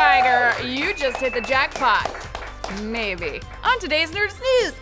Tiger, you just hit the jackpot. Maybe. On today's Nerdist News.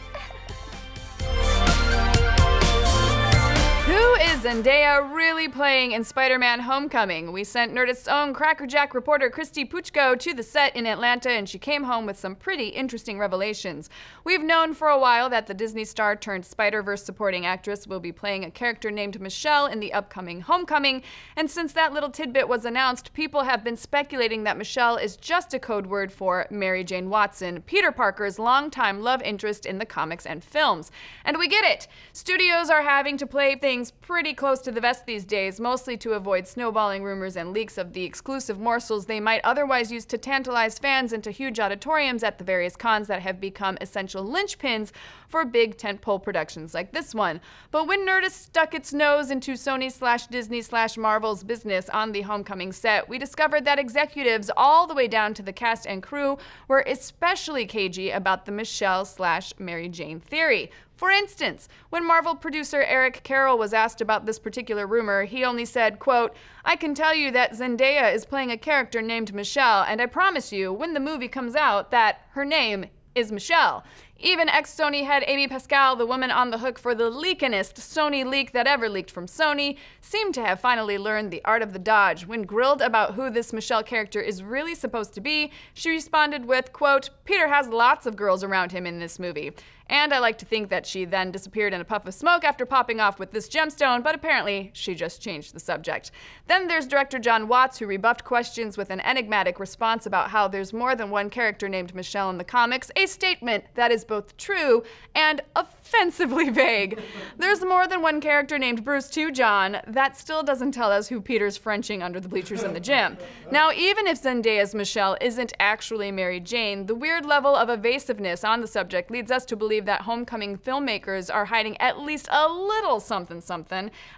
Who is Zendaya really playing in Spider-Man Homecoming? We sent Nerdist's own Crackerjack reporter Christy Puchko to the set in Atlanta, and she came home with some pretty interesting revelations. We've known for a while that the Disney star turned Spider-Verse supporting actress will be playing a character named Michelle in the upcoming Homecoming, and since that little tidbit was announced, people have been speculating that Michelle is just a code word for Mary Jane Watson, Peter Parker's longtime love interest in the comics and films. And we get it! Studios are having to play things pretty close to the vest these days, mostly to avoid snowballing rumors and leaks of the exclusive morsels they might otherwise use to tantalize fans into huge auditoriums at the various cons that have become essential linchpins for big tentpole productions like this one. But when Nerdist stuck its nose into Sony/Disney/Marvel's business on the Homecoming set, we discovered that executives all the way down to the cast and crew were especially cagey about the Michelle/Mary Jane theory. For instance, when Marvel producer Eric Carroll was asked about this particular rumor, he only said, quote, "I can tell you that Zendaya is playing a character named Michelle, and I promise you, when the movie comes out, that her name is Michelle." Even ex-Sony head Amy Pascal, the woman on the hook for the leakinest Sony leak that ever leaked from Sony, seemed to have finally learned the art of the dodge. When grilled about who this Michelle character is really supposed to be, she responded with, quote, "Peter has lots of girls around him in this movie." And I like to think that she then disappeared in a puff of smoke after popping off with this gemstone, but apparently she just changed the subject. Then there's director Jon Watts, who rebuffed questions with an enigmatic response about how there's more than one character named Michelle in the comics, a statement that is both true and offensively vague. There's more than one character named Bruce too, John. That still doesn't tell us who Peter's Frenching under the bleachers in the gym. Now, even if Zendaya's Michelle isn't actually Mary Jane, the weird level of evasiveness on the subject leads us to believe that Homecoming filmmakers are hiding at least a little something,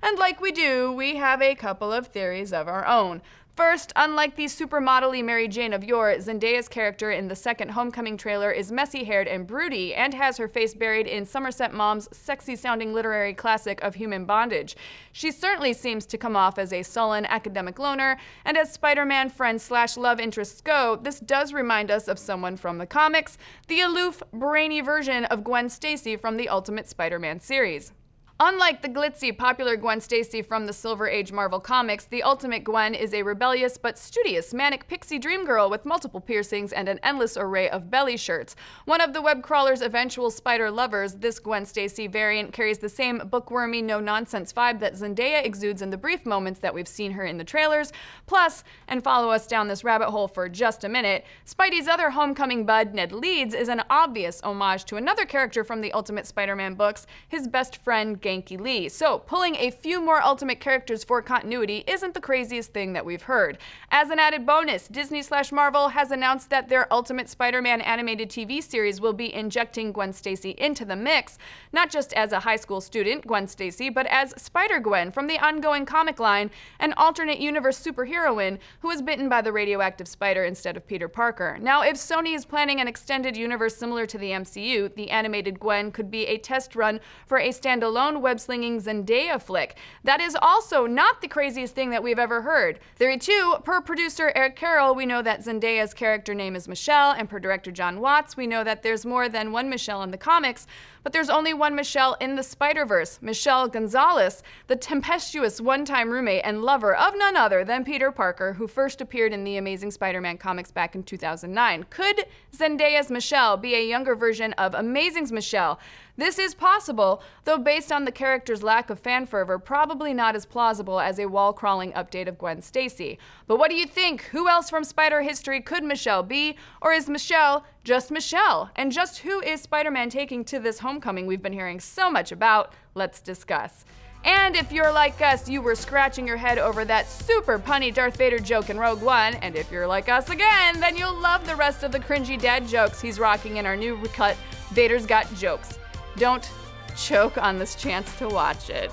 and like we do, we have a couple of theories of our own. First, unlike the supermodel-y Mary Jane of yore, Zendaya's character in the second Homecoming trailer is messy-haired and broody, and has her face buried in Somerset Maugham's sexy-sounding literary classic of Human Bondage. She certainly seems to come off as a sullen academic loner, and as Spider-Man friends/love interests go, this does remind us of someone from the comics, the aloof, brainy version of Gwen Stacy from the Ultimate Spider-Man series. Unlike the glitzy, popular Gwen Stacy from the Silver Age Marvel Comics, the Ultimate Gwen is a rebellious but studious manic pixie dream girl with multiple piercings and an endless array of belly shirts. One of the web crawler's eventual spider lovers, this Gwen Stacy variant carries the same bookwormy, no-nonsense vibe that Zendaya exudes in the brief moments that we've seen her in the trailers. Plus, and follow us down this rabbit hole for just a minute, Spidey's other Homecoming bud, Ned Leeds, is an obvious homage to another character from the Ultimate Spider-Man books, his best friend, Genki Lee. So, pulling a few more Ultimate characters for continuity isn't the craziest thing that we've heard. As an added bonus, Disney/Marvel has announced that their Ultimate Spider-Man animated TV series will be injecting Gwen Stacy into the mix, not just as a high school student, Gwen Stacy, but as Spider-Gwen from the ongoing comic line, an alternate universe superheroine who was bitten by the radioactive spider instead of Peter Parker. Now, if Sony is planning an extended universe similar to the MCU, the animated Gwen could be a test run for a standalone web-slinging Zendaya flick. That is also not the craziest thing that we've ever heard. Theory 2, per producer Eric Carroll, we know that Zendaya's character name is Michelle, and per director Jon Watts, we know that there's more than one Michelle in the comics, but there's only one Michelle in the Spider-Verse, Michelle Gonzalez, the tempestuous one-time roommate and lover of none other than Peter Parker, who first appeared in the Amazing Spider-Man comics back in 2009. Could Zendaya's Michelle be a younger version of Amazing's Michelle? This is possible, though based on the character's lack of fan fervor, probably not as plausible as a wall-crawling update of Gwen Stacy. But what do you think? Who else from Spider history could Michelle be? Or is Michelle just Michelle? And just who is Spider-Man taking to this Homecoming we've been hearing so much about? Let's discuss. And if you're like us, you were scratching your head over that super punny Darth Vader joke in Rogue One, and if you're like us again, then you'll love the rest of the cringy dad jokes he's rocking in our new cut, Vader's Got Jokes. Don't choke on this chance to watch it.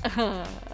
Oh, I got that.